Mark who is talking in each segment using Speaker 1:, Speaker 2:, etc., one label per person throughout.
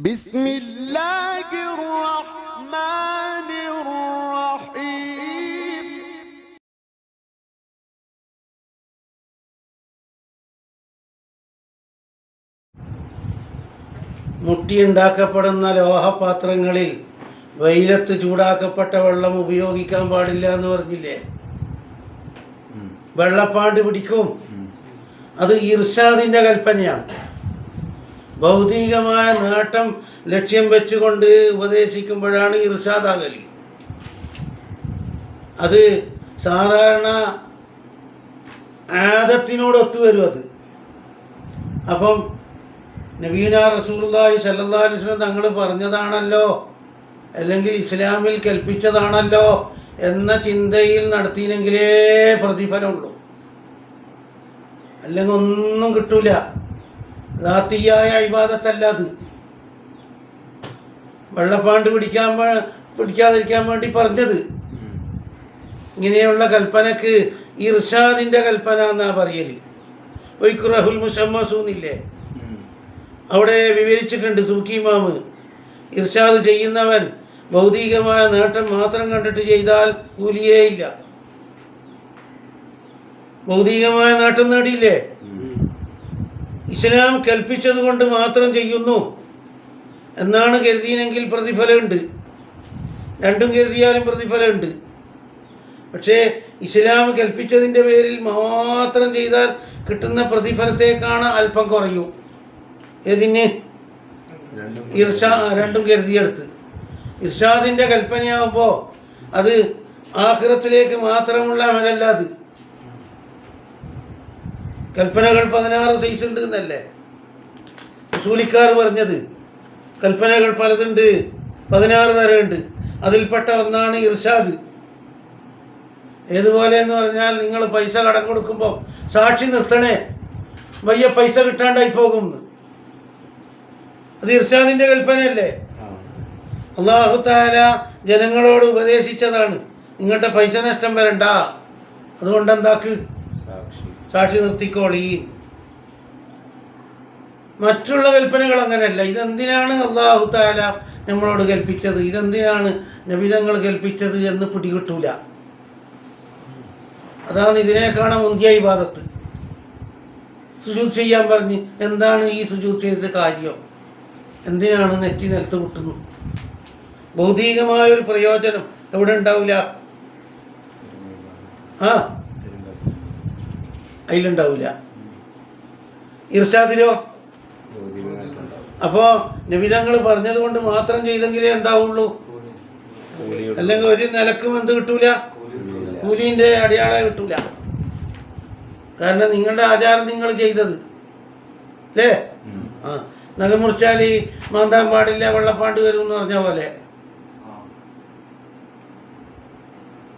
Speaker 1: بسم الله الرحمن الرحيم.
Speaker 2: മുട്ടിയുണ്ടാക്കപ്പെടുന്ന ലോഹപാത്രങ്ങളിൽ വെയിലത്ത് ചൂടാക്കപ്പെട്ട വെള്ളം ഉപയോഗിക്കാൻ പാടില്ല എന്ന് പറഞ്ഞില്ലേ? വെള്ളപ്പാണ്ട് പിടിക്കും. അത് ഇർഷാദിൻ്റെ കൽപ്പനയാണ്. ഭൗതികമായ നേട്ടം ലക്ഷ്യം വെച്ചുകൊണ്ട് ഉപദേശിക്കുമ്പോഴാണ് ഇർഷാദാകല്. അത് സാധാരണ ആദത്തിനോട് ഒത്തുവരും. അത് അപ്പം നബീന റസൂലുള്ളാഹി സ്വല്ലല്ലാഹു അലൈഹി വസല്ലം തങ്ങൾ പറഞ്ഞതാണല്ലോ, അല്ലെങ്കിൽ ഇസ്ലാമിൽ കൽപ്പിച്ചതാണല്ലോ എന്ന ചിന്തയിൽ നടത്തിയെങ്കിലേ പ്രതിഫലമുള്ളൂ. അല്ലെങ്കിൽ ഒന്നും കിട്ടൂല. ദാത്തിയായ ഇബാദത്തല്ല അത്. വെള്ളപ്പാണ്ട് പിടിക്കാതിരിക്കാൻ വേണ്ടി പറഞ്ഞത്. ഇങ്ങനെയുള്ള കൽപ്പനക്ക് ഇർഷാദിൻ്റെ കൽപ്പന എന്നാ പറയല്. വൈക്കുറഹുൽ മുസമ്മസൂന്നില്ലേ, അവിടെ വിവരിച്ചിട്ടുണ്ട് സൂക്കി ഇമാമ്. ഇർഷാദ് ചെയ്യുന്നവൻ ഭൗതികമായ നേട്ടം മാത്രം കണ്ടിട്ട് ചെയ്താൽ കൂലിയേ ഇല്ല. ഭൗതികമായ നേട്ടം നേടിയില്ലേ? ഇസ്ലാം കൽപ്പിച്ചത് കൊണ്ട് മാത്രം ചെയ്യുന്നു എന്നാണ് കരുതിയെങ്കിൽ പ്രതിഫലമുണ്ട്. രണ്ടും കരുതിയാലും പ്രതിഫലമുണ്ട്. പക്ഷേ ഇസ്ലാം കൽപ്പിച്ചതിൻ്റെ പേരിൽ മാത്രം ചെയ്താൽ കിട്ടുന്ന പ്രതിഫലത്തേക്കാണ് അല്പം കുറയും. ഏതിന്? രണ്ടും കരുതിയെടുത്ത്. ഇർഷാദിൻ്റെ കൽപ്പനയാകുമ്പോൾ അത് ആഖിറത്തിലേക്ക് മാത്രമുള്ള അമലല്ല. അത് കൽപ്പനകൾ 16 സൈസ് ഉണ്ട് എന്നല്ലേ ഉസൂലിക്കാർ പറഞ്ഞത്. കൽപ്പനകൾ പലതുണ്ട്, 16 തരമുണ്ട്. അതിൽപ്പെട്ട ഒന്നാണ് ഇർഷാദ്. ഏതുപോലെ എന്ന് പറഞ്ഞാൽ, നിങ്ങൾ പൈസ കടം കൊടുക്കുമ്പോൾ സാക്ഷി നിർത്തണേ, വയ്യ പൈസ കിട്ടാണ്ടായി പോകുമെന്ന്. അത് ഇർഷാദിൻ്റെ കൽപ്പനയല്ലേ? അല്ലാഹു തആല ജനങ്ങളോട് ഉപദേശിച്ചതാണ്, നിങ്ങളുടെ പൈസ നഷ്ടം വരണ്ട, അതുകൊണ്ട് എന്താക്ക്, സാക്ഷി നിർത്തിക്കോളീ. മറ്റുള്ള കൽപ്പനകൾ അങ്ങനെയല്ല. ഇതെന്തിനാണ് അല്ലാഹു തആല നമ്മളോട് കൽപ്പിച്ചത്, ഇതെന്തിനാണ് നബിതങ്ങൾ കൽപ്പിച്ചത് എന്ന് പിടികിട്ടൂല. അതാണ് ഇതിനേക്കാണ് മുന്തിയ ഇബാദത്ത്. സുജൂദ് ചെയ്യാൻ പറഞ്ഞ്, എന്താണ് ഈ സുജൂദ് ചെയ്തിട്ട് കാര്യം? എന്തിനാണ് നെറ്റി നിലത്ത് കുട്ടുന്നു? ഭൗതികമായൊരു പ്രയോജനം എവിടെ ഉണ്ടാവില്ല. അതിലുണ്ടാവില്ല. ഇർഷാദിലോ? അപ്പോൾ നബിതങ്ങൾ പറഞ്ഞത് കൊണ്ട് മാത്രം ചെയ്തെങ്കിലേ എന്താവുള്ളൂ. അല്ലെങ്കിൽ ഒരു നിലക്കും എന്ത് കിട്ടൂല, കൂലിൻ്റെ അടയാളം കിട്ടൂല. കാരണം നിങ്ങളുടെ ആചാരം നിങ്ങൾ ചെയ്തത് അല്ലേ? നഖം മുറിച്ചാൽ മാന്താൻ പാടില്ല, വെള്ളപ്പാണ്ട് വരും എന്ന് പറഞ്ഞ പോലെ.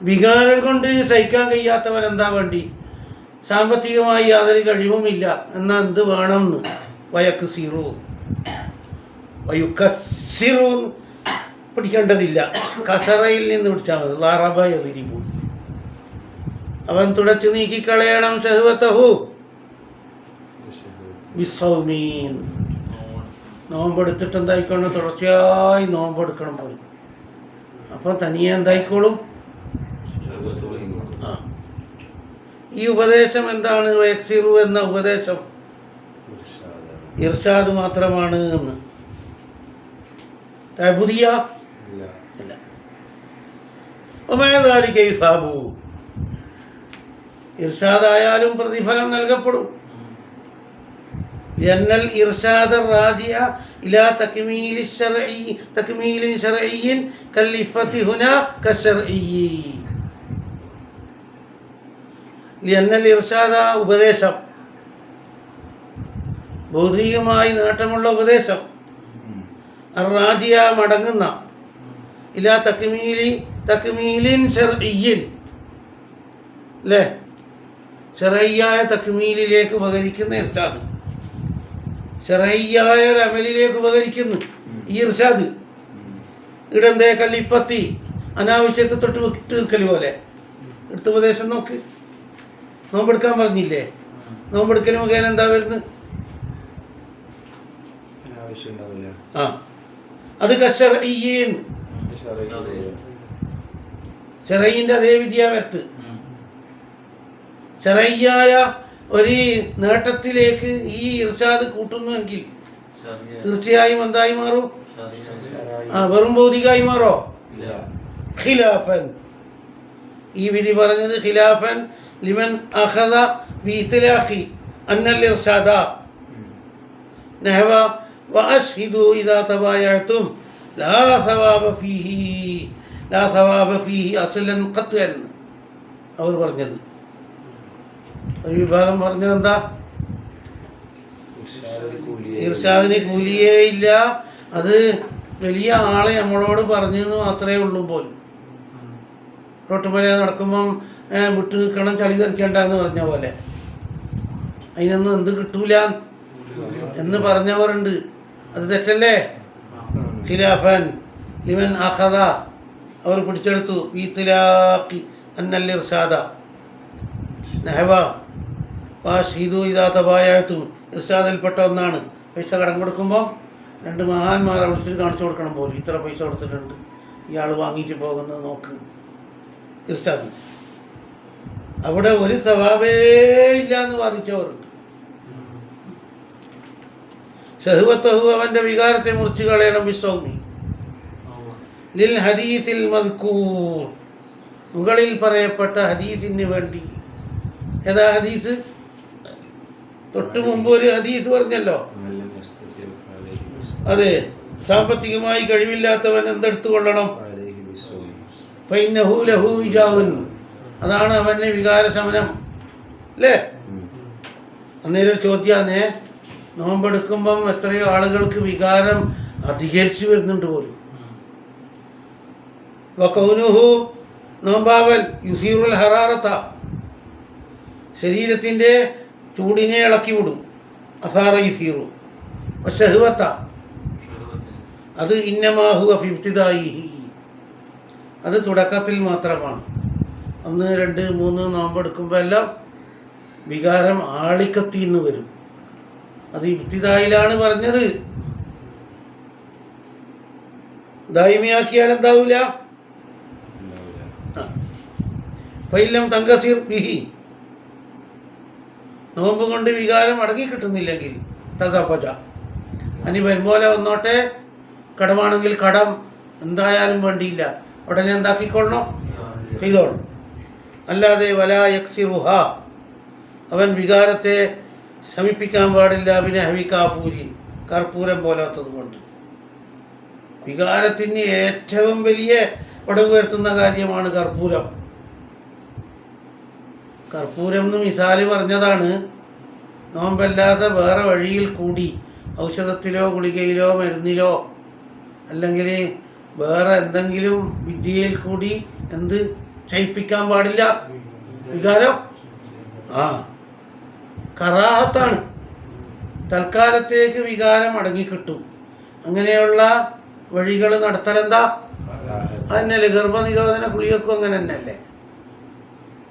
Speaker 2: വികാരം കൊണ്ട് സഹിക്കാൻ കഴിയാത്തവൻ എന്താ വേണ്ടി? സാമ്പത്തികമായി യാതൊരു കഴിവുമില്ല, എന്നാൽ എന്ത് വേണമെന്ന് വയുക്കസ്സിറു പിടിക്കേണ്ടതില്ല. കസറയിൽ നിന്ന് പിടിച്ചാൽ മതി. ലാറബിരിബു, അവൻ തുടച്ചു നീക്കിക്കളയണം ശഹ്വതഹു ബിസ്സൗമീൻ. നോമ്പെടുത്തിട്ട് എന്തായിക്കണം? തുടർച്ചയായി നോമ്പെടുക്കണം പോയി. അപ്പം തനിയെ എന്തായിക്കോളും. ഈ ഉപദേശം എന്താണ്? വയക്സിറു എന്ന ഉപദേശം ഇർഷാദ് മാത്രമാണ് എന്ന്. തഅബുദിയ ഇല്ല. ഒമേദാലിക്കൈസാബു, ഇർഷാദായാലും പ്രതിഫലം നൽകപ്പെടും. എന്നൽ ഇർഷാദ റാജിഅ ഇലാ തക്മീലിൻ ശർഇയ്യിൻ കൽഇഫത്തി ഹുനാ കശർഇയ്യി. എന്നൽ ഇർഷാദ ഉപദേശം, ഭൗതികമായി നേട്ടമുള്ള ഉപദേശം, റാജിയ മടങ്ങുന്ന, ഇലാ തക്മീലിൻ ശർഇയ്യിൻ അല്ലേ, ശർഇയ്യായ തക്മീലിലേക്ക് ഉപകരിക്കുന്ന ഇർഷാദ്, ശർഇയ്യായ ഒരു അമലിലേക്ക് ഉപകരിക്കുന്നു ഈ ഇർഷാദ്. ഇടന്തേ കല്ലിപ്പത്തി, അനാവശ്യത്തെ തൊട്ട് വിട്ട് വെക്കൽ പോലെ എടുത്ത ഉപദേശം. നോക്ക്, നോമ്പെടുക്കാൻ പറഞ്ഞില്ലേ? നോമ്പെടുക്കൽ മുഖേന എന്താ വരുന്നത്? ആ അത് കശറയ്യീൻ ഷറഈന്റെ അതേ വിദ്യാഭ്യാസത്ത് ഷറഈയായ ഒരു നേട്ടത്തിലേക്ക് ഈ ഇർഷാദ് കൂട്ടുന്നുവെങ്കിൽ തീർച്ചയായും എന്തായി മാറും? വെറും ഭൗതികമായി മാറോ? ഖിലാഫൻ. ഈ വിധി പറഞ്ഞത് ഖിലാഫൻ ലിമൻ അഖദ ബിഇത്ലാഖി അന്നൽ ഇർഷാദ നഹവ വഅശ്ഹിദു ഇദാ തബായഅതും ലാ സവാബ ഫീഹി അസ്ലൻ ഖത്അൻ. അവർ പറഞ്ഞത് ഒരു വിഭാഗം പറഞ്ഞത് എന്താ? ഇർഷാദിന് കൂലിയേ ഇല്ല, അത് വലിയ ആളെ നമ്മളോട് പറഞ്ഞെന്ന് മാത്രമേ ഉള്ളൂ പോലും. റോട്ടുമല നടക്കുമ്പം വിട്ടു നിൽക്കണം, ചളി തെറിക്കണ്ടെന്ന് പറഞ്ഞ പോലെ അതിനൊന്നും എന്ത് കിട്ടൂല എന്ന് പറഞ്ഞവരുണ്ട്. അത് തെറ്റല്ലേ? ഖിലാഫൻ ലിമൻ അഖദ അവർ പിടിച്ചെടുത്തു ബിഇത്ലാഖി അന്നൽ ഇർഷാദ നഹവ വഅശ്ഹിദു ഇദാ തബായഅതും. ഇർഷാദിൽപ്പെട്ട ഒന്നാണ് പൈസ കടം കൊടുക്കുമ്പോൾ രണ്ട് മഹാന്മാരെ വിളിച്ചിട്ട് കാണിച്ചു കൊടുക്കണം പോലും, ഇത്ര പൈസ കൊടുത്തിട്ടുണ്ട്, ഇയാൾ വാങ്ങിയിട്ട് പോകുന്നത് നോക്ക്. ഇർഷാദ് അവിടെ ഒരു സവാബേ ഇല്ല എന്ന് വാദിച്ചവരുണ്ട്. ഷഹ്വത്തഹു അവൻ്റെ വികാരത്തെ മുറിച്ച് കളയണം ബിസ്സൗമി ലിൽ ഹദീസിൽ മദ്കൂർ മുകളിൽ പറയപ്പെട്ട ഹദീസിന് വേണ്ടി. ഏതാ ഹദീസ്? തൊട്ട് മുമ്പ് ഒരു ഹദീസ് പറഞ്ഞല്ലോ. അതെ, സാമ്പത്തികമായി കഴിവില്ലാത്തവൻ എന്തെടുത്തു കൊള്ളണം? ഫഇന്നഹു ലഹു വിജാഉൻ, അതാണ് അവന് വികാരശമനം അല്ലേ? അന്നേരം ചോദ്യാന്നേ, നോമ്പെടുക്കുമ്പം എത്രയോ ആളുകൾക്ക് വികാരം അധികരിച്ചു വരുന്നുണ്ട് പോലും. വകൗനുഹു നോമ്പാവൽ യുസീറുൽ ഹറാറത്ത ശരീരത്തിൻ്റെ ചൂടിനെ ഇളക്കി വിടും. അസാറ യുസീറു വശഹ്വത്ത അത് ഇന്നമാഹുവ ഫിബ്തിദായിഹി അത് തുടക്കത്തിൽ മാത്രമാണ്. 1, 2, 3 നോമ്പെടുക്കുമ്പോൾ എല്ലാം വികാരം ആളിക്കത്തിന്ന് വരും. അത് ഇബ്തിദായിലാണ് പറഞ്ഞത്. ദായിമിയാക്കിയാൽ എന്താവൂല? ഫൈലം തങ്കസിർ ബിഹി നോമ്പ് കൊണ്ട് വികാരം അടങ്ങി കിട്ടുന്നില്ലെങ്കിൽ തസഫജ അനി വരുമ്പോലെ വന്നോട്ടെ, കടമാണെങ്കിൽ കടം എന്തായാലും വേണ്ടിയില്ല, ഉടനെ എന്താക്കിക്കൊള്ളണം, ചെയ്തോളണം. അല്ലാതെ വലാ യക്സിറുഹ അവൻ വികാരത്തെ ശമിപ്പിക്കാൻ പാടില്ല. പിന്നെ ഹവി കാഫൂരി കർപ്പൂരം പോലാത്തത് കൊണ്ട്. വികാരത്തിന് ഏറ്റവും വലിയ ഒടവ് വരുത്തുന്ന കാര്യമാണ് കർപ്പൂരം. കർപ്പൂരം എന്ന് മിസാല് പറഞ്ഞതാണ്. നോമ്പല്ലാതെ വേറെ വഴിയിൽ കൂടി ഔഷധത്തിലോ ഗുളികയിലോ മരുന്നിലോ അല്ലെങ്കിൽ വേറെ എന്തെങ്കിലും വിദ്യയിൽ കൂടി എന്ത് ക്ഷയിപ്പിക്കാൻ പാടില്ല വികാരം. കറാഹത്താണ്. തൽക്കാലത്തേക്ക് വികാരം അടങ്ങിക്കിട്ടും. അങ്ങനെയുള്ള വഴികൾ നടത്തലെന്താ? അതന്നെയല്ലേ ഗർഭനിരോധന ഗുളികക്കും അങ്ങനെ തന്നെയല്ലേ.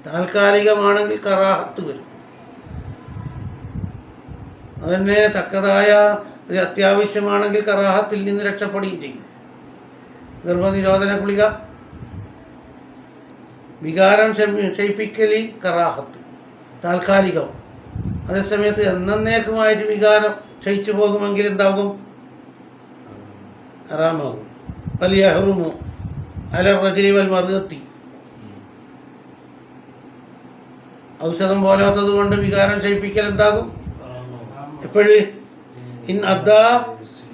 Speaker 2: താൽക്കാലികമാണെങ്കിൽ കറാഹത്ത് വരും. അതന്നെ തക്കതായ ഒരു അത്യാവശ്യമാണെങ്കിൽ കറാഹത്തിൽ നിന്ന് രക്ഷപ്പെടുകയും ചെയ്യും. ഗർഭനിരോധന ഗുളിക വികാരം ക്ഷയിപ്പിക്കൽ കറാഹത്ത് താൽക്കാലികം. അതേസമയത്ത് എന്നേക്കുമായിട്ട് വികാരം ക്ഷയിച്ചു പോകുമെങ്കിൽ എന്താകും? ഹറാമാകും. വലിയ ഹറുമു അല റജുലി വൽ മർഅത്തി ഔഷധം പോലാത്തത് കൊണ്ട് വികാരം ക്ഷയിപ്പിക്കൽ എന്താകും? എപ്പോഴ് ഇൻ അദ്ദാ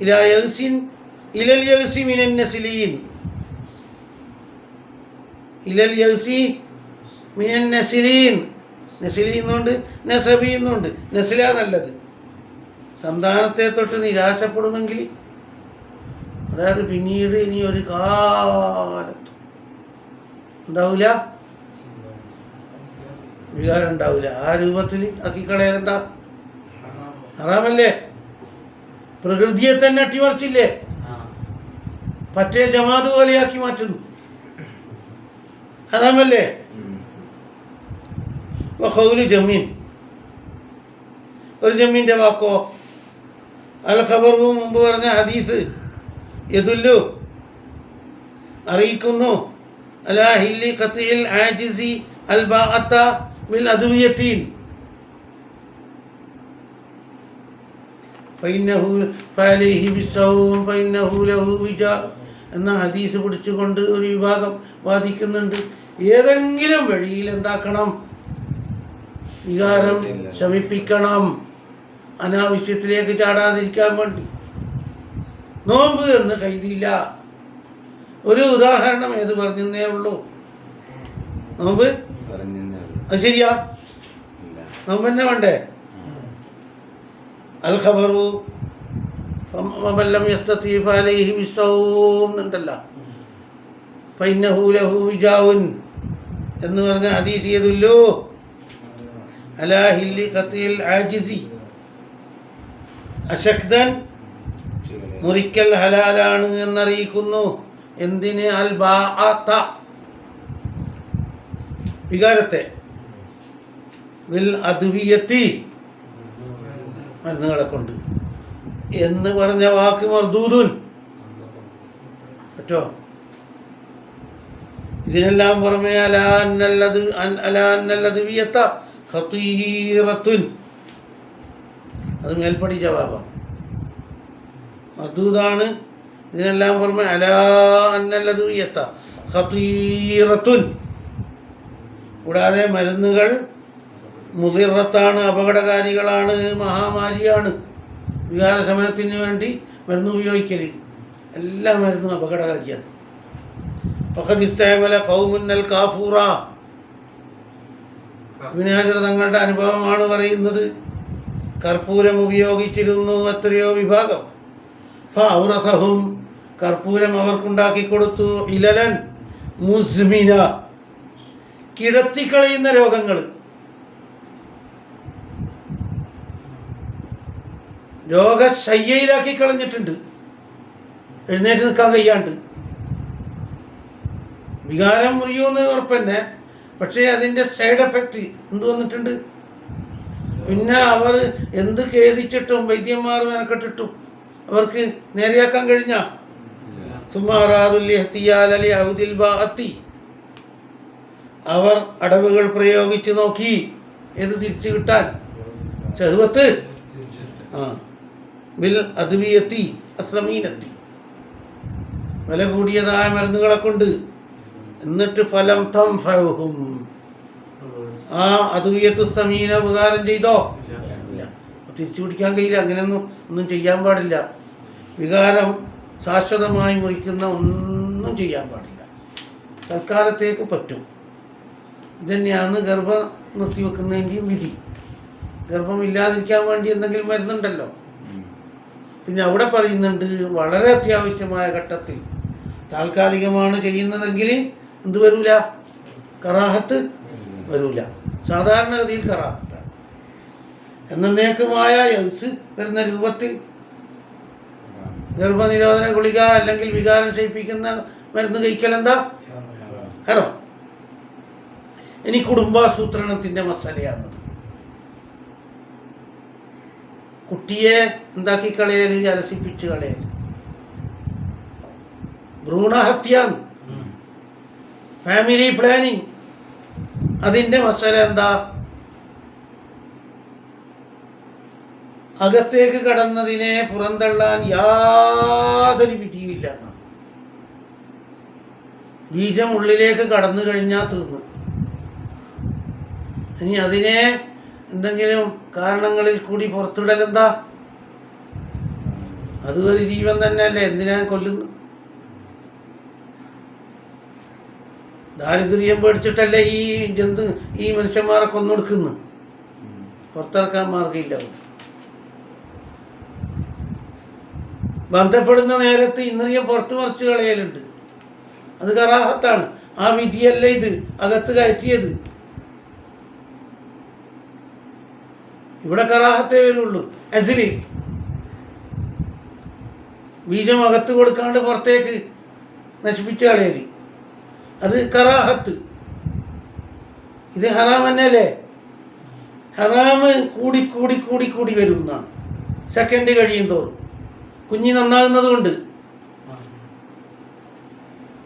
Speaker 2: ഇലാ യഗ്സിൻ ഇലൽ യഗ്സി മിനൻ നസ്ലീൻ ഇലൽ യഗ്സി മിനൻ നസ്ലീൻ നസ്ലീന്നുണ്ട് നസബീന്നുണ്ട്. നസ്ല നല്ലത്. സന്താനത്തെ തൊട്ട് നിരാശപ്പെടുമെങ്കിൽ, അതായത് പിന്നീട് ഇനി ഒരു കാലത്ത് ഉണ്ടാവില്ല, വികാരം ഉണ്ടാവില്ല. ആ രൂപത്തിൽ ആക്കിക്കളയാലെന്താ? ഹറാമല്ലേ? പ്രകൃതിയെ തന്നെ അട്ടിമറിച്ചില്ലേ? പറ്റേ ജമാത് പോലെയാക്കി മാറ്റുന്നു. ഹറാമല്ലേ? ഖൗലു ജമീൻ ഒരു ജമീൻ്റെ വാക്കോ അൽ ഖബറു മുമ്പ് പറഞ്ഞ ഹദീസ് യദുല്ലു അറിയിക്കുന്നു അലാ ഹില്ലി ഖത്ഇൽ ആജിസി അൽ ബാഅത്ത മിൽ അദ്വിയത്തിൻ ഫഇന്നഹു ഫഅലൈഹി ബിസ്സൗം ഫഇന്നഹു ലഹു വിജാ എന്ന ഹദീസ് പിടിച്ചുകൊണ്ട് ഒരു വിഭാഗം വാദിക്കുന്നുണ്ട്. ഏതെങ്കിലും വഴിയിൽ എന്താക്കണം, വികാരം ശമിപ്പിക്കണം, അനാവശ്യത്തിലേക്ക് ചാടാതിരിക്കാൻ വേണ്ടി. നോമ്പ് എന്ന് കൈതിയില്ല. ഒരു ഉദാഹരണം ഏത് പറഞ്ഞേ ഉള്ളൂ, നോമ്പ് അത് ശരിയാ, നോമ്പ് തന്നെ വേണ്ടേ. അൽ ഖബറു ഫമല്ലം യസ്തതി ഫഅലൈഹി ബിസ്സൗം എന്നുണ്ടല്ലോ. ഫഇന്നഹു ലഹു വിജാഉൻ എന്ന് പറഞ്ഞ ഹദീസ് യദുല്ലു അലാ ഹില്ലി ഖത്ഇൽ ആജിസി. അശക്തൻ മുറിക്കൽ ഹലാലാണ് എന്നറിയിക്കുന്നു. എന്തിന്? അൽ ബാഅത വികാരത്തെ, വിൽ അദ്വിയത്തി മരുന്നുകളെ കൊണ്ട് എന്ന് പറഞ്ഞ വാക്ക് മർദൂദുൻ പറ്റോ? ഇതിനെല്ലാം പുറമെ അലാന്നല്ലദ്വിയത്ത ഖതീറത്തുൻ, അത് മേൽപ്പടി ജവാബാണ്, മർദൂദാണ്. ഇതിനെല്ലാം പുറമെ അലാന്നല്ലദ്വിയത്ത ഖതീറത്തുൻ, കൂടാതെ മരുന്നുകൾ മുദിറത്താണ്, അപകടകാരികളാണ്, മഹാമാരിയാണ്. വികാരശമനത്തിന് വേണ്ടി മരുന്ന് ഉപയോഗിക്കൽ, എല്ലാ മരുന്നും അപകടകാരിയാണ്. ഫഖദ് ഇസ്തഅമല ഖൗമുന്നൽ കാഫൂറ, ഇബ്നു ഹജർ തങ്ങളുടെ അനുഭവമാണ് പറയുന്നത്. കർപ്പൂരം ഉപയോഗിച്ചിരുന്നു എത്രയോ വിഭാഗം. ഫഔറസഹും, കർപ്പൂരം അവർക്കുണ്ടാക്കി കൊടുത്തു. ഇലലൻ മുസ്മിന, കിടത്തിക്കളയുന്ന രോഗങ്ങൾ, രോഗശയ്യയിലാക്കി കളഞ്ഞിട്ടുണ്ട്, എഴുന്നേറ്റ് നിൽക്കാൻ കഴിയാണ്ട്. വികാരം മുറിയുമെന്ന് ഉറപ്പന്നെ, പക്ഷേ അതിൻ്റെ സൈഡ് എഫക്റ്റ് എന്ത് വന്നിട്ടുണ്ട്? പിന്നെ അവർ എന്ത് ഖേദിച്ചിട്ടും വൈദ്യന്മാർ മെനക്കെട്ടിട്ടും അവർക്ക് നേരെയാക്കാൻ കഴിഞ്ഞ. അവർ അടവുകൾ പ്രയോഗിച്ച് നോക്കി, ഏത് തിരിച്ചു കിട്ടാൻ? ഷഹ്വത്ത്, ബിൽ അദ്വിയത്തി അസ്സമീനത്തി, വില കൂടിയതായ മരുന്നുകളെ കൊണ്ട്. എന്നിട്ട് ഫലം തംഫഉഹും, ആ അദ്വിയത്തു സമീന ഉപകാരം ചെയ്തോ? ഇല്ല. തിരിച്ചു പിടിക്കാൻ കഴിയില്ല. ഒന്നും ചെയ്യാൻ പാടില്ല. വികാരം ശാശ്വതമായി മുറിക്കുന്ന ഒന്നും ചെയ്യാൻ പാടില്ല. തൽക്കാലത്തേക്ക് പറ്റും. ഇതന്നെയാണ് ഗർഭം നിർത്തിവെക്കുന്നതിൻ്റെയും വിധി. ഗർഭമില്ലാതിരിക്കാൻ വേണ്ടി എന്തെങ്കിലും മരുന്നുണ്ടല്ലോ. പിന്നെ അവിടെ പറയുന്നുണ്ട്, വളരെ അത്യാവശ്യമായ ഘട്ടത്തിൽ താൽക്കാലികമാണ് ചെയ്യുന്നതെങ്കിൽ എന്ത് വരൂല? കറാഹത്ത് വരൂല. സാധാരണഗതിയിൽ കറാഹത്താണ്. എന്നേക്കുമായ യൗസ് വരുന്ന രൂപത്തിൽ ഗർഭനിരോധന ഗുളിക അല്ലെങ്കിൽ വികാരം ക്ഷയിപ്പിക്കുന്ന മരുന്ന് കഴിക്കലെന്താ? ഹറാം. ഇനി കുടുംബാസൂത്രണത്തിൻ്റെ മസലയാണത്. കുട്ടിയെ എന്താക്കി കളയൽ? അലസിപ്പിച്ച് കളയൽ, ഭ്രൂണഹത്യ, ഫാമിലി പ്ലാനിങ്. അതിൻ്റെ മസല എന്താ? അകത്തേക്ക് കടന്നതിനെ പുറന്തള്ളാൻ യാതൊരു വിധിയുമില്ല. ബീജം ഉള്ളിലേക്ക് കടന്നു കഴിഞ്ഞാൽ തീർന്നു. ഇനി അതിനെ എന്തെങ്കിലും കാരണങ്ങളിൽ കൂടി പുറത്തിടലെന്താ? അത് ഒരു ജീവൻ തന്നെയല്ലേ, എന്തിനാ കൊല്ലുന്നു? ദാരിദ്ര്യം പേടിച്ചിട്ടല്ലേ ഈ മനുഷ്യന്മാരെ കൊന്നൊടുക്കുന്നു. പുറത്തിറക്കാൻ മാർഗമില്ല. ബന്ധപ്പെടുന്ന നേരത്ത് ഇന്ദ്രിയം പുറത്തു മറിച്ച് കളയലുണ്ട്. അത് കറാഹത്താണ്. ആ വിധിയല്ല ഇത് അകത്ത് കയറ്റിയത്. ഇവിടെ കറാഹത്തേ വരുള്ളൂ. അസിലി ബീജം അകത്ത് കൊടുക്കാണ്ട് പുറത്തേക്ക് നശിപ്പിച്ച് കളയല്, അത് കറാഹത്ത്. ഇത് ഹറാം തന്നെയല്ലേ? ഹറാമ് കൂടി കൂടി കൂടി കൂടി വരും എന്നാണ്. സെക്കൻഡ് കഴിയും തോറും കുഞ്ഞ് നന്നാകുന്നത് കൊണ്ട്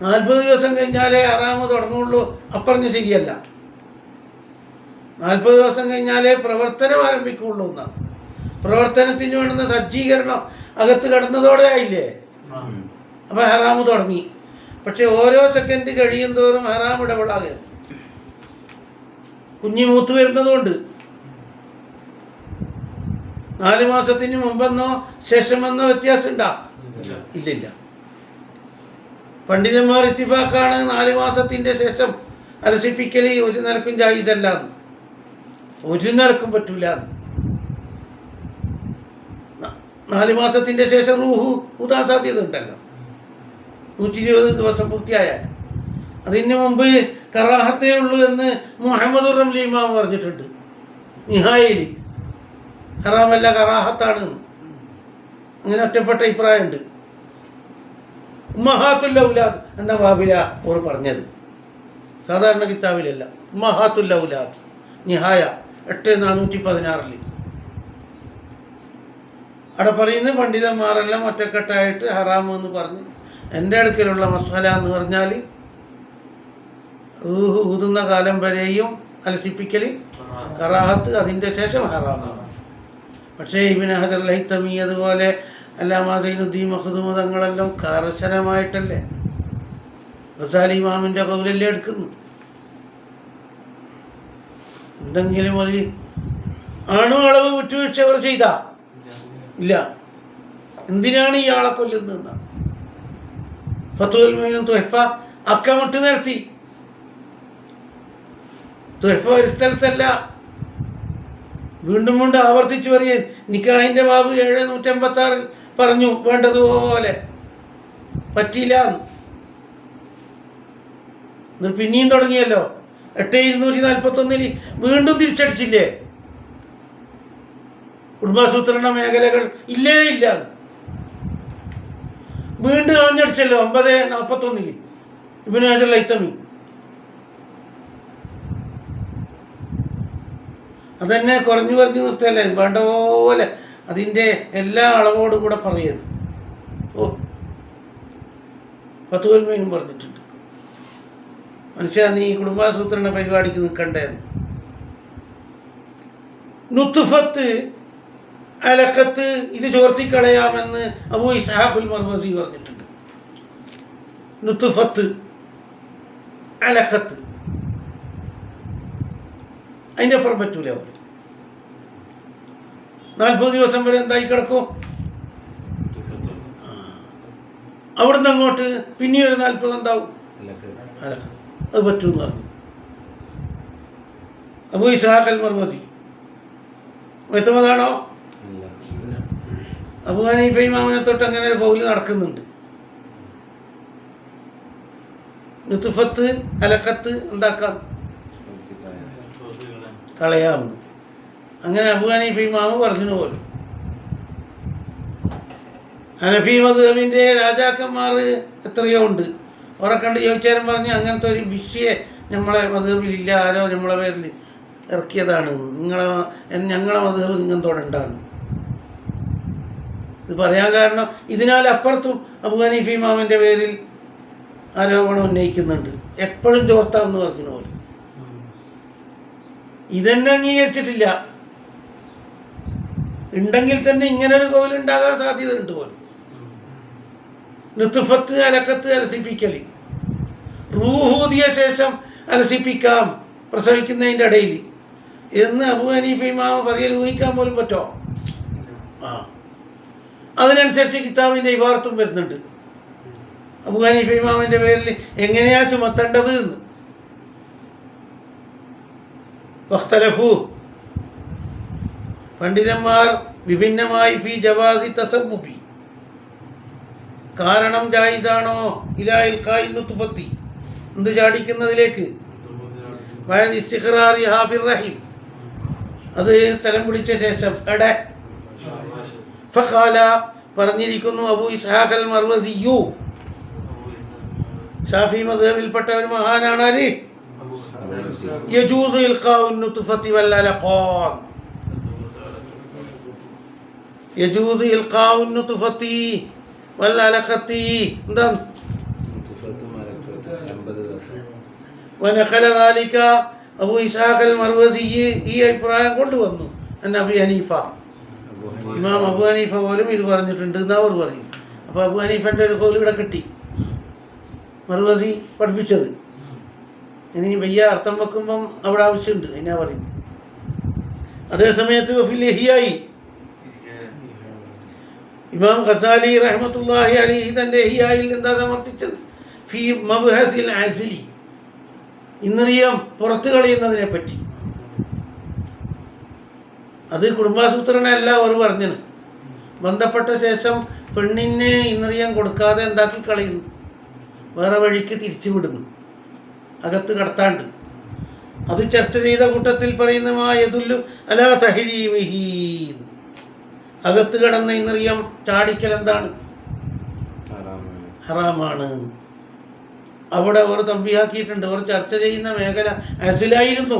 Speaker 2: 40 ദിവസം കഴിഞ്ഞാലേ ഹറാമ് തുടങ്ങുള്ളൂ. അപ്പറഞ്ഞ് ശരിയല്ല. 40 ദിവസം കഴിഞ്ഞാലേ പ്രവർത്തനം ആരംഭിക്കുള്ളൂ എന്നാണ്. പ്രവർത്തനത്തിന് വേണ്ടുന്ന സജ്ജീകരണം അകത്ത് കടന്നതോടെ ആയില്ലേ, അപ്പം ഹറാമ് തുടങ്ങി. പക്ഷെ ഓരോ സെക്കൻഡ് കഴിയും തോറും ഹറാം ഇടപെടാകെ കുഞ്ഞ് മൂത്ത് വരുന്നതുകൊണ്ട് 4 മാസത്തിന് മുമ്പെന്നോ ശേഷമെന്നോ വ്യത്യാസം ഉണ്ടാ? ഇല്ലില്ല. പണ്ഡിതന്മാർ ഇത്തിഫാക്കാണ് 4 മാസത്തിൻ്റെ ശേഷം അലസിപ്പിക്കൽ ഒരു നിലക്കും ജായിസല്ല, ഒരു നിലക്കും പറ്റൂല. 4 മാസത്തിൻ്റെ ശേഷം റൂഹ് ഊതാൻ സാധ്യത ഉണ്ടല്ലോ, 120 ദിവസം പൂർത്തിയായാൽ. അതിന് മുമ്പ് കറാഹത്തേ ഉള്ളൂ എന്ന് മുഹമ്മദ് റംലി ഇമാം പറഞ്ഞിട്ടുണ്ട് നിഹായിൽ. ഹറാമല്ല കറാഹത്താണ്, അങ്ങനെ ഒറ്റപ്പെട്ട അഭിപ്രായമുണ്ട്. ഉമ്മഹാത്തുൽ ഔലാദ് എന്ന ബാബില ഓർ പറഞ്ഞത്, സാധാരണ കിതാബിലല്ല. ഉമ്മഹാത്തുൽ ഔലാദ് നിഹായ 8/416 അവിടെ പറയുന്നത് പണ്ഡിതന്മാരെല്ലാം ഒറ്റക്കെട്ടായിട്ട് ഹറാമ് എന്ന് പറഞ്ഞ്. എൻ്റെ അടുക്കലുള്ള മസാല എന്ന് പറഞ്ഞാൽ റൂഹ് ഊതുന്ന കാലം വരെയും അലസിപ്പിക്കൽ കറാഹത്ത്, അതിൻ്റെ ശേഷം ഹറാമാണ്. പക്ഷേ ഇബ്നു ഹജർ ഹൈതമി അതുപോലെ അല്ലാമ സൈനുദ്ദീൻ മഖ്ദൂം തങ്ങളെല്ലാം കർശനമായിട്ടല്ലേ ഗസാലി ഇമാമിൻ്റെ കൗലല്ലേ എടുക്കുന്നു. എന്തെങ്കിലും ഒരു ആണോ അളവ് വിട്ടുവീഴ്ച അവർ ചെയ്താ ഇല്ല. എന്തിനാണ് ഇയാളെ കൊല്ലുന്നതെന്നാണ് ഫത്വൽ മീനും തുഹഫ അക്കമിട്ട് നിർത്തി. തുഹഫ ഒരു സ്ഥലത്തല്ല, വീണ്ടും വീണ്ടും ആവർത്തിച്ച് പറയാൻ. നിക്കാഹിൻ്റെ ബാബ് 756 പറഞ്ഞു വേണ്ടതുപോലെ പറ്റിയില്ല. പിന്നെയും തുടങ്ങിയല്ലോ 8241 വീണ്ടും തിരിച്ചടിച്ചില്ലേ. കുടുംബാസൂത്രണ മേഖലകൾ ഇല്ലേ ഇല്ല, വീണ്ടും ആഞ്ഞടിച്ചല്ലോ 5041 ഇബ്നു ഹജർ ഹൈതമി. അതന്നെ കുറഞ്ഞു നിർത്തല്ലേ, വേണ്ട പോലെ അതിൻ്റെ എല്ലാ അളവോടും കൂടെ പറയുന്നു. ഓ ഫത്വൽ മീനും പറഞ്ഞിട്ടുണ്ട്, മനുഷ്യ നീ കുടുംബാസൂത്രണ പരിപാടിക്ക് നിൽക്കണ്ടേന്ന്. നുത്ഫത്ത് അലക്കത്ത് ഇത് ചോർത്തിക്കളയാമെന്ന് അബൂ ഇസ്ഹാഖുൽ മർവസി പറഞ്ഞിട്ടുണ്ട്. നുത്ഫത്ത് അലക്കത്ത് അതിൻ്റെ അപ്പുറം പറ്റൂല. അവർ 40 ദിവസം വരെ എന്തായി കിടക്കും. അവിടുന്ന് അങ്ങോട്ട് പിന്നീട് ഒരു 40 എന്താവും, അത് പറ്റൂന്ന് പറഞ്ഞു അബൂ ഇസ്ഹാഖ് അൽ മർവസി. വ്യക്തമതാണോ? അബൂ ഹനീഫ ഇമാമിനെ തൊട്ട് അങ്ങനെ ഒരു കൗല് നടക്കുന്നുണ്ട്. നുത്ഫത്ത് അലക്കത്ത് ഉണ്ടാക്കാം, കളയാമെന്ന്. അങ്ങനെ അബൂ ഹനീഫ ഇമാമ് പറഞ്ഞു പോലും. ഹനഫി മദ്ഹബിൻ്റെ രാജാക്കന്മാർ എത്രയോ ഉണ്ട്. അവരെ കണ്ട് ചോദിച്ചാലും പറഞ്ഞ് അങ്ങനത്തെ ഒരു വിഷയെ നമ്മളെ മദ്ഹബിലില്ല, ആരോ നമ്മളെ പേരിൽ ഇറക്കിയതാണ്, ഞങ്ങളെ മദ്ഹബ് ഇങ്ങനത്തോടെ ഉണ്ടാകുന്നു. ഇത് പറയാൻ കാരണം ഇതിനാൽ അപ്പുറത്തും അബൂ ഹനീഫ ഇമാമിൻ്റെ പേരിൽ ആരോപണം ഉന്നയിക്കുന്നുണ്ട്. എപ്പോഴും ചോർത്താമെന്ന് പറഞ്ഞു പോലും. ഇതെന്നെ അംഗീകരിച്ചിട്ടില്ല. ഉണ്ടെങ്കിൽ തന്നെ ഇങ്ങനൊരു കോവിലുണ്ടാകാൻ സാധ്യത ഉണ്ട് പോലും. നുത്ഫത്ത് അലക്കത്ത് അലസിപ്പിക്കൽ, റൂഹൂതിയ ശേഷം അലസിപ്പിക്കാം പ്രസവിക്കുന്നതിൻ്റെ ഇടയിൽ എന്ന് അബൂ ഹനീഫ ഇമാമ പറയൽ ഊഹിക്കാൻ പോലും പറ്റോ? അതിനനുസരിച്ച് കിതാബിൻ്റെ ഇബാറത്തും വരുന്നുണ്ട്. അബൂ ഹനീഫ ഇമാമിൻ്റെ പേരിൽ എങ്ങനെയാ ചുമത്തേണ്ടത് എന്ന്. വഖ്തലഫു പണ്ഡിതന്മാർ വിഭിന്നമായി ഫി ജവാസി തസബ്ബുബി, കാരണം ജായിസാണോ ഇലാ ഇൽഖാഇ നുത്ഫത്തി, എന്ത് ചാടിക്കുന്നതിലേക്ക്, വഅദ് ഇസ്തിഖ്റാറി ഹാഫിർ റഹീം, അത് സ്ഥലം പിടിച്ച ശേഷം എടെ. ഫഖാല പറഞ്ഞിരിക്കുന്നു അബൂ ഇസ്ഹാഖ് അൽ മർവസിയു, ഷാഫി മദ്ഹബിൽപ്പെട്ട ഒരു മഹാനാണ് അലി, യജൂസു ഇൽഖാഉ നുത്ഫത്തി വൽ അലഖാൻ, യജൂസ് ഇൽഖാഉൻ നുത്ഫത്തി വൽ അലഖത്തി എന്താണ് വനഖല ദാലിക അബൂ ഇസ്ഹാഖ് അൽ മർവസി ഈ അഭിപ്രായം കൊണ്ടുവന്നു അബി ഹനീഫ. ഇമാം അബൂ ഹനീഫ പോലും ഇത് പറഞ്ഞിട്ടുണ്ട് എന്ന് അവർ പറയും. അപ്പോൾ അബൂ ഹനീഫൻ്റെ ഒരു കോൽ ഇവിടെ കിട്ടി, മർവസി പഠിപ്പിച്ചത്. ഇനി വയ്യ അർത്ഥം വെക്കുമ്പം അവിടെ ആവശ്യമുണ്ട്, അതിനാ പറയും. അതേസമയത്ത് വഫിൽ ഇഹ്യായി ഇമാം ഖസാലി റഹ്മത്തുള്ളാഹി അലൈഹി തൻ്റെ ഇഹ്യായിൽ എന്താ സമർത്ഥിച്ചത്? ഫീ മബ്ഹസിൽ അസ്ലി, ഇന്ദ്രിയം പുറത്തു കളയുന്നതിനെ പറ്റി. അത് കുടുംബാസൂത്രണമല്ല അവർ പറഞ്ഞത്. ബന്ധപ്പെട്ട ശേഷം പെണ്ണിനെ ഇന്ദ്രിയം കൊടുക്കാതെ എന്താക്കി കളയുന്നു, വേറെ വഴിക്ക് തിരിച്ചു വിടുന്നു, അകത്ത് കടത്താണ്ട്. അത് ചർച്ച ചെയ്ത കൂട്ടത്തിൽ പറയുന്ന യദുല്ലു അലാ തഹരീമിഹി, അകത്ത് കടന്ന ഇന്ദ്രിയം ചാടിക്കൽ എന്താണ്? ഹറാമാണ്. അവിടെ അവർ തമ്പിയാക്കിയിട്ടുണ്ട്. അവർ ചർച്ച ചെയ്യുന്ന മേഖല അസിലായിരുന്നു,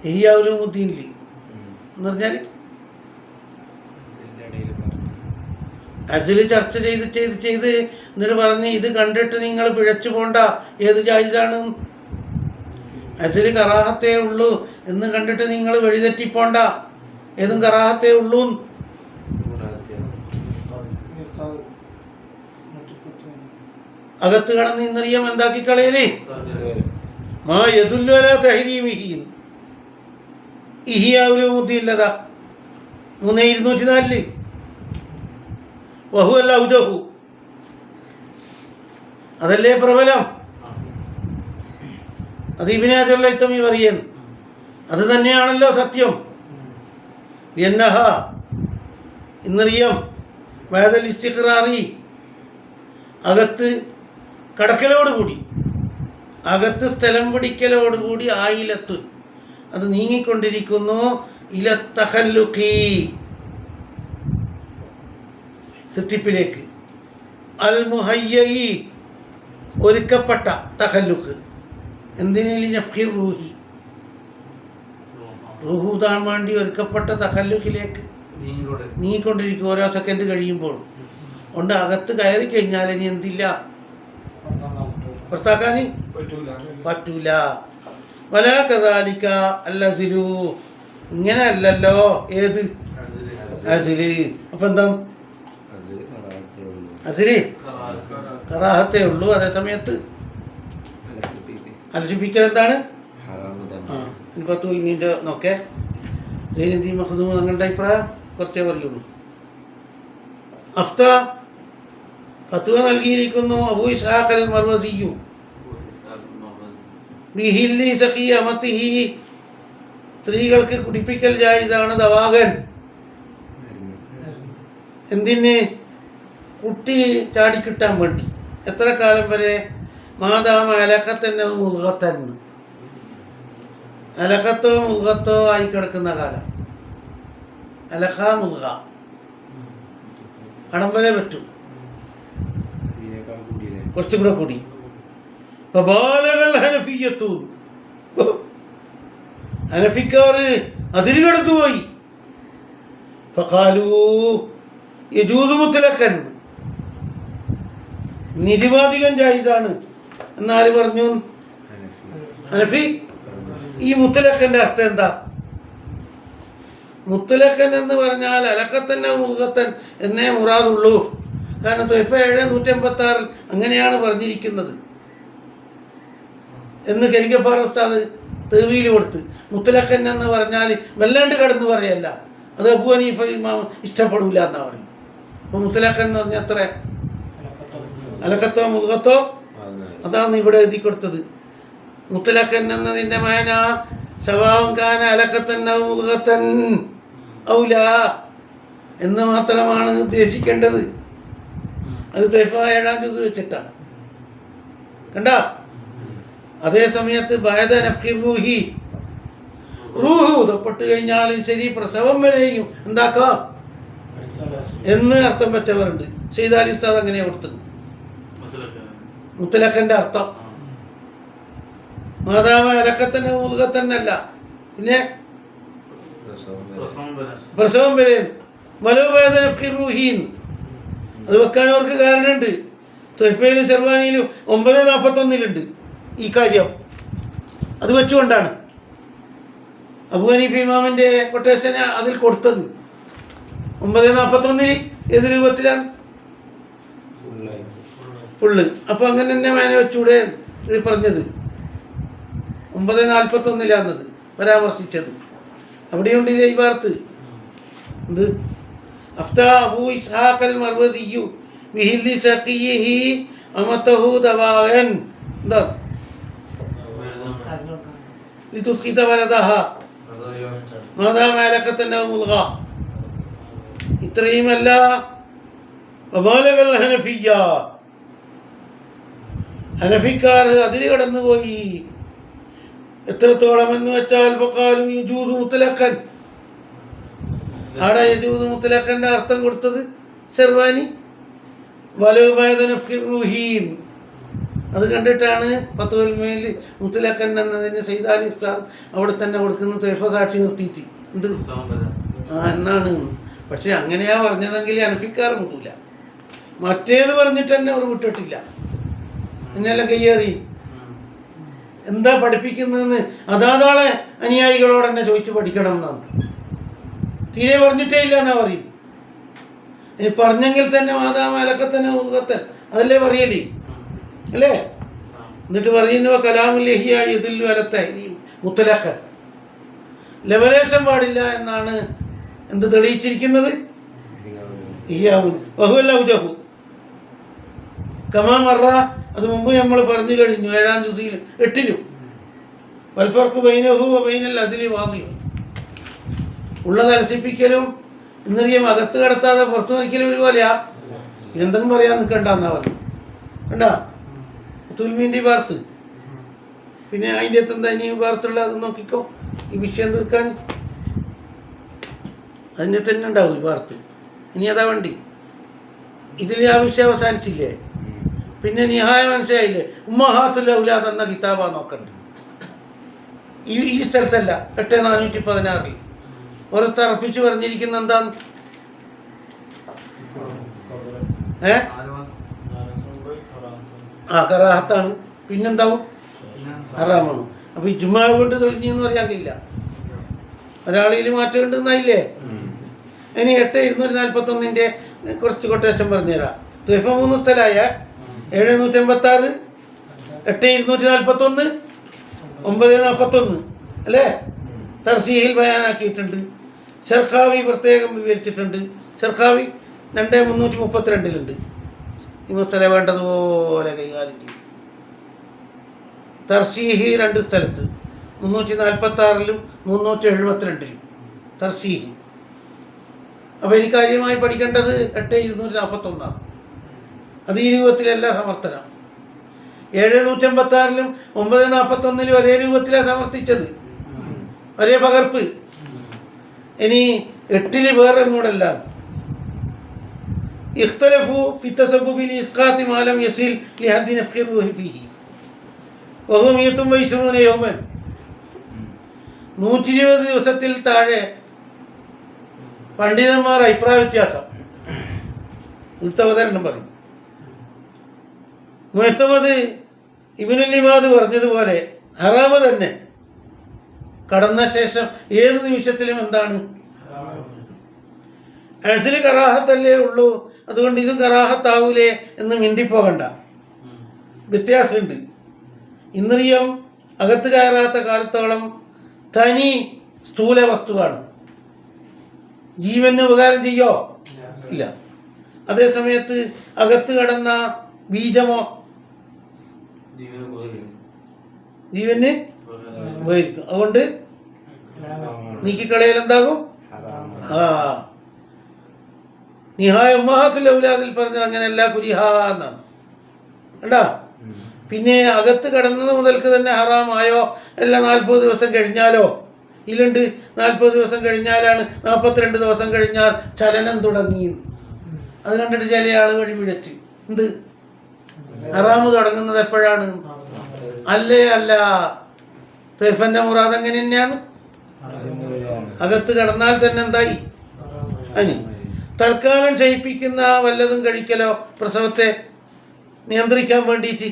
Speaker 2: ഇഹ്യാഉലുദ്ദീനിൽ എന്ന് പറഞ്ഞാൽ അസില് ചർച്ച ചെയ്ത് എന്നിട്ട് പറഞ്ഞ് ഇത് കണ്ടിട്ട് നിങ്ങൾ പിഴച്ചു പോണ്ട, ഏത് ജായിസാണ്? അസില് കറാഹത്തേ ഉള്ളൂ എന്ന് കണ്ടിട്ട് നിങ്ങൾ വഴിതെറ്റിപ്പോണ്ട, ഏതും കറാഹത്തേ ഉള്ളൂ. അകത്ത് കടന്ന് ഇന്ദ്രിയം എന്താക്കി കളയലേ? മാ യദുല്ലു അലാ തഹരീമിഹി. ഇഹ്യാഉലുദ്ദീനിലതാ 3204 വഹുവൽ ഔജഹു, അതല്ലേ പ്രബലം. അത് ഇബ്നു ഹജർ ഹൈതമി പറയുന്നു, അത് തന്നെയാണല്ലോ സത്യം. യന്നഹ, ഇന്ദ്രിയം ബഅദൽ ഇസ്തിഖ്റാറി, അകത്ത് കടക്കലോടുകൂടി, അകത്ത് സ്ഥലം പിടിക്കലോടുകൂടി ആയിലത്തു, അത് നീങ്ങിക്കൊണ്ടിരിക്കുന്നു. ഇല തഖല്ലുഖി, സൃഷ്ടിപ്പിലേക്ക്. അൽ മുഹയ്യയി, ഒരുക്കപ്പെട്ട തഖല്ലുഖ്. എന്തിനേലി നഫ്ഖിർ റൂഹി, റൂഹ് താൻ വേണ്ടി ഒരുക്കപ്പെട്ട തഖല്ലുഖിലേക്ക് നീങ്ങിക്കൊണ്ടിരിക്കും ഓരോ സെക്കൻഡ് കഴിയുമ്പോൾ. കൊണ്ട് അകത്ത് കയറി കഴിഞ്ഞാൽ ഇനി എന്തില്ല, പുറത്താക്കാൻ പറ്റൂല. വലാ കദാലിക അല്ലസിലു, ഇങ്ങനെ അല്ലല്ലോ ഏത് അസില്. അപ്പൊ എന്താ? അസില് കറാഹത്തേ ഉള്ളൂ. അതേസമയത്ത് അലസിപ്പിക്കൽ എന്താണ്? ഇൻപത്തുൽമീൻ്റെ നോക്കെ ജൈനദീൻ മഖ്ദൂം തങ്ങളുടെ അഭിപ്രായം കുറച്ചേ പറയുള്ളൂ. അഫ്ത ഫത്വ നൽകിയിരിക്കുന്നു അബൂ ഇസ്ഹാഖ് അൽ മർവസിയു ബിഹില്ലി സഖിയമതിഹി, സ്ത്രീകൾക്ക് കുടിപ്പിക്കൽ ജായിസാണ് ദവാഗൻ. എന്തിന്? കുട്ടി ചാടിക്കിട്ടാൻ വേണ്ടി. എത്ര കാലം വരെ? മാതാമ അലക്കത്തന്നെ മുൽഗത്തൻ, അലക്കത്തോ മുൽഗത്തോ ആയി കിടക്കുന്ന കാലം. അലക്ക മുൽഗ അടമ്പലേ പറ്റും, കുറച്ചും കൂടെ കൂടി. ഹനഫിക്കാർ അതിൽ കടന്നുപോയി. മുത്തലക്കൻ, നിരുപാധികം ജായിസാണ് എന്നാല് പറഞ്ഞു? ഹനഫി. ഈ മുത്തലക്കൻ്റെ അർത്ഥം എന്താ? മുത്തലക്കൻ എന്ന് പറഞ്ഞാൽ അലക്കത്തന്നെ മുൽഗത്തൻ എന്നേ മുറാദുള്ളൂ. കാരണം തൊയ്ഫ 756 അങ്ങനെയാണ് പറഞ്ഞിരിക്കുന്നത് എന്ന് കരിഗഫാർ ഉസ്താദ് തേവീൽ കൊടുത്ത്. മുത്തലക്കൻ എന്ന് പറഞ്ഞാൽ വല്ലാണ്ട് കടന്നു പറയല്ല, അത് അബൂ ഹനീഫ ഇമാം ഇഷ്ടപ്പെടില്ല എന്നാ പറയും. അപ്പോൾ മുത്തലക്കൻ എന്ന് പറഞ്ഞാൽ എത്ര? അലക്കത്തോ മുൽഗത്തോ, അതാണ് ഇവിടെ എഴുതി കൊടുത്തത്. മുത്തലക്കൻ എന്നതിൻ്റെ മാന സവാം കാന അലക്കത്തൻ ഔ മുൽഗത്തൻ ഔല എന്ന് മാത്രമാണ് ഉദ്ദേശിക്കേണ്ടത്. അത് തൊയ്ഫ 7-ാം ജുസ് വെച്ചിട്ടാണ് കണ്ട. അതേ സമയത്ത് ബഅദ നഫ്ഖി റൂഹി, റൂഹ് ഊതപ്പെട്ട് കഴിഞ്ഞാലും ശരി പ്രസവം വരെയും എന്താക്കാം എന്ന് അർത്ഥം വെച്ചവരുണ്ട്. സയ്യിദ് ഉസ്താദ് അങ്ങനെ കൊടുത്തത് മുത്തലക്കൻ്റെ അർത്ഥം. മാതാമ അലക്കത്തന്നെ മുൽഗത്തന്നല്ല, പിന്നെ പ്രസവം വരെ വലോവേദന ഫിറൂഹീൻ, അത് വെക്കാൻ അവർക്ക് കാരണമുണ്ട്. തൊയ്ഫയിലും ഷെർവാനിയിലും 9:41 ഈ കാര്യം. അത് വെച്ചുകൊണ്ടാണ് അബൂ ഹനീഫ ഇമാമിൻ്റെ കൊട്ടേഷൻ അതിൽ കൊടുത്തത്. 9:41 ഏത് രൂപത്തിലാണ്? ഫുള്ള്. അപ്പോൾ അങ്ങനെ തന്നെ മേനെ വെച്ചൂടെ പറഞ്ഞത്. 9:41 പരാമർശിച്ചത്. അവിടെയുണ്ട് ഇത് ഈ വാർത്ത്. എന്ത് അഫ്താ അബൂ ഇസ്ഹാഖ് അൽ മർവസിയു ബിഹില്ലി സഖിയിഹി അമതഹു ദവായൻ എന്താ ലിതുസ്ഖിത വലദഹ മാദാ മലക്കത്തൻ ഔ മുൽഗ. ഇത്രയുമല്ല വബാലഗൽ ഹനഫിയ്യ, ഹനഫിക്കാർ അതിൽ കടന്നുപോയി. എത്രത്തോളം എന്ന് വെച്ചാൽ ഫഖാലു യജൂസു മുത്ലഖൻ. ആടെ യജൂസു മുത്ലഖന്റെ അർത്ഥം കൊടുത്തത് ഷെർവാനി. വലോവേദന ഫിറൂഹീൻ, അത് കണ്ടിട്ടാണ് ഫത്വൽ മേൽ മുത്തലക്കൻ എന്നതിന് സയ്യിദ് അലി ഉസ്താദ് അവിടെ തന്നെ കൊടുക്കുന്ന തൊയ്ഫ സാക്ഷി നിർത്തിയിട്ട് എന്ത് എന്നാണ്. പക്ഷെ അങ്ങനെയാ പറഞ്ഞതെങ്കിൽ അനഫിക്കാർ മുട്ടില്ല. മറ്റേത് പറഞ്ഞിട്ട് തന്നെ അവർ വിട്ടിട്ടില്ല. എന്നെല്ലാം കയ്യേറി എന്താ പഠിപ്പിക്കുന്നതെന്ന് അതാതാളെ അനുയായികളോട് തന്നെ ചോദിച്ച് പഠിക്കണം എന്നാണ്. തീരെ പറഞ്ഞിട്ടേ ഇല്ല എന്നാ പറയും. ഇനി പറഞ്ഞെങ്കിൽ തന്നെ മാതാമലക്കത്തന്നെ മുഖത്തൻ അതല്ലേ പറയലേ അല്ലേ? എന്നിട്ട് പറയുന്നവ കലാമുല്ലഹിയ ഇതിൽ വലത്തെ മുത്തലക്ക ലവലേശം പാടില്ല എന്നാണ് എന്ത് തെളിയിച്ചിരിക്കുന്നത്. കമാമറ അത് മുമ്പ് നമ്മൾ പറഞ്ഞു കഴിഞ്ഞു. 7-ാം ജുസിൽ 8-ലും വൽഫർക്ക് ബൈനഹു ബൈനൽ അസ്ലി വാദിയും ഉള്ളത് അലസിപ്പിക്കലും ഇന്നറിയും അകത്ത് കടത്താതെ പുറത്തു വരിക്കലും ഒരുപോലെയാ. എന്തെങ്കിലും പറയാൻ നിൽക്കണ്ടെന്നാ പറഞ്ഞു. കണ്ടാ തുൽമീൻ്റെ വാർത്ത്. പിന്നെ അതിൻ്റെ അകത്തെന്താ ഇനി വാർത്തുള്ള അത് നോക്കിക്കോ. ഈ വിഷയം തീർക്കാൻ അതിൻ്റെ തന്നെ ഉണ്ടാവും ഈ വാർത്ത. ഇനി അതാ വണ്ടി. ഇതിൽ ആ വിഷയം അവസാനിച്ചില്ലേ? പിന്നെ നിഹായ മനസ്സിലായില്ലേ? ഉമ്മഹാത്തുൽ ഔലാദ് എന്ന കിതാബാ നോക്കണ്ട. ഈ സ്ഥലത്തല്ല 8/416 ഓരോരുത്തറപ്പിച്ച് പറഞ്ഞിരിക്കുന്ന എന്താന്ന് കറാഹത്താണ്. പിന്നെന്താവും? ഹറാമാണ്. അപ്പൊ ഈ ജുമാ കൊണ്ട് തെളിഞ്ഞെന്ന് പറയാൻ കഴിയില്ല. ഒരാളിൽ മാറ്റം ഉണ്ടെന്നായില്ലേ? ഇനി 8/241 കുറച്ച് കൊട്ടേഷൻ പറഞ്ഞുതരാം. ത്വയ്ഫ 3 സ്ഥലമായ 756, 8/241, 9/41 അല്ലേ? തർസീഹിൽ ബയാനാക്കിയിട്ടുണ്ട്. ഷർഖാവി പ്രത്യേകം വിവരിച്ചിട്ടുണ്ട്. ഷർഖാവി 2/332 ഈ മസല വേണ്ടതുപോലെ കൈകാര്യം ചെയ്യും. തർസീഹി 2 സ്ഥലത്ത് 346-ലും 372-ലും തർസീഹി. അപ്പോൾ എനിക്ക് കാര്യമായി പഠിക്കേണ്ടത് 8/241. അത് ഈ രൂപത്തിലല്ല സമർത്ഥനം. 7/156-ലും 9/41-ലും ഒരേ രൂപത്തിലാണ് സമർത്ഥിച്ചത്, ഒരേ പകർപ്പ്. ഇനി 8-ൽ വേറെ മൂടല്ല. ഇഖ്തലഫു ഫി തസബ്ബുബിൽ ഇസ്ഖാത്തി മാ ലം യസിൽ ലിഹദ്ദി നഫ്ഖി റൂഹി ഫീഹി വഹുവ 120 യൗമൻ. 120 ദിവസത്തിൽ താഴെ പണ്ഡിതന്മാർ അഭിപ്രായ വ്യത്യാസം. അവതരണം പറയും. മുഹത്തമദ് ഇബ്നുൽ ഇമാദ് പറഞ്ഞതുപോലെ ഹറാമ് തന്നെ കടന്ന ശേഷം ഏത് നിമിഷത്തിലും എന്താണ്? അസ്ലി കറാഹത്തല്ലേ ഉള്ളൂ, അതുകൊണ്ട് ഇതും കറാഹത്താവൂലേ എന്ന് മിണ്ടിപ്പോകണ്ട. വ്യത്യാസമുണ്ട്. ഇന്ദ്രിയം അകത്ത് കയറാത്ത കാലത്തോളം തനി സ്ഥൂല വസ്തുവാണ്. ജീവന് ഉപകാരം ചെയ്യോ? ഇല്ല. അതേ സമയത്ത് അകത്ത് കടന്ന ബീജമോ ജീവന് ഉപകരിക്കും. അതുകൊണ്ട് നീക്കിക്കളയൽ എന്താകും? നിഹായ ഉമ്മഹാത്തുൽ ഔലാദിൽ പറഞ്ഞത് അങ്ങനെയല്ല, കുരിഹാ എന്നാണ്. കണ്ടാ? പിന്നെ അകത്ത് കടന്നത് മുതൽക്ക് തന്നെ ഹറാമായോ? അല്ല 40 ദിവസം കഴിഞ്ഞാലോ? ഇതിലുണ്ട് 40 ദിവസം കഴിഞ്ഞാലാണ്, 42 ദിവസം കഴിഞ്ഞാൽ ചലനം തുടങ്ങി. അത് കണ്ടിട്ട് ചില ആൾ വഴി പിഴച്ച് എന്ത് ഹറാമ് തുടങ്ങുന്നത് എപ്പോഴാണ്? അല്ലേ അല്ല. ത്വയ്ഫന്റെ മുറാദ് എങ്ങനെ തന്നെയാണ്? അകത്ത് കടന്നാൽ തന്നെ എന്തായി? അനി തൽക്കാലം ക്ഷയിപ്പിക്കുന്ന വല്ലതും കഴിക്കലോ പ്രസവത്തെ നിയന്ത്രിക്കാൻ വേണ്ടിയിട്ട്.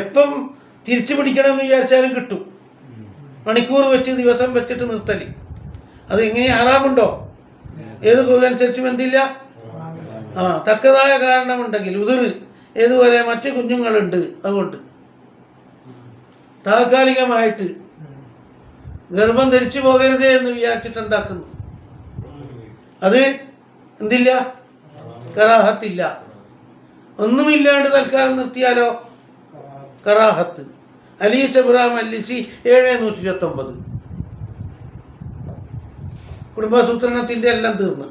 Speaker 2: എപ്പം തിരിച്ചു പിടിക്കണമെന്ന് വിചാരിച്ചാലും കിട്ടും. മണിക്കൂർ വെച്ച് ദിവസം വെച്ചിട്ട് നിർത്തൽ അത് എങ്ങനെ ഹറാമുണ്ടോ? ഏത് കോലനുസരിച്ചും എന്തില്ല? തക്കതായ കാരണമുണ്ടെങ്കിൽ ഉതിർ ഏതുപോലെ മറ്റു കുഞ്ഞുങ്ങളുണ്ട്, അതുകൊണ്ട് താൽക്കാലികമായിട്ട് ഗർഭം ധരിച്ചു പോകരുതേ എന്ന് വിചാരിച്ചിട്ട് എന്താക്കുന്നു? അത് എന്തില്ല? കറാഹത്തില്ല. ഒന്നുമില്ലാണ്ട് തൽക്കാലം നിർത്തിയാലോ കറാഹത്ത്. അലീസ് ഇബ്രാഹിം അല്ലിസി 729. കുടുംബാസൂത്രണത്തിൻ്റെ എല്ലാം തീർന്നു.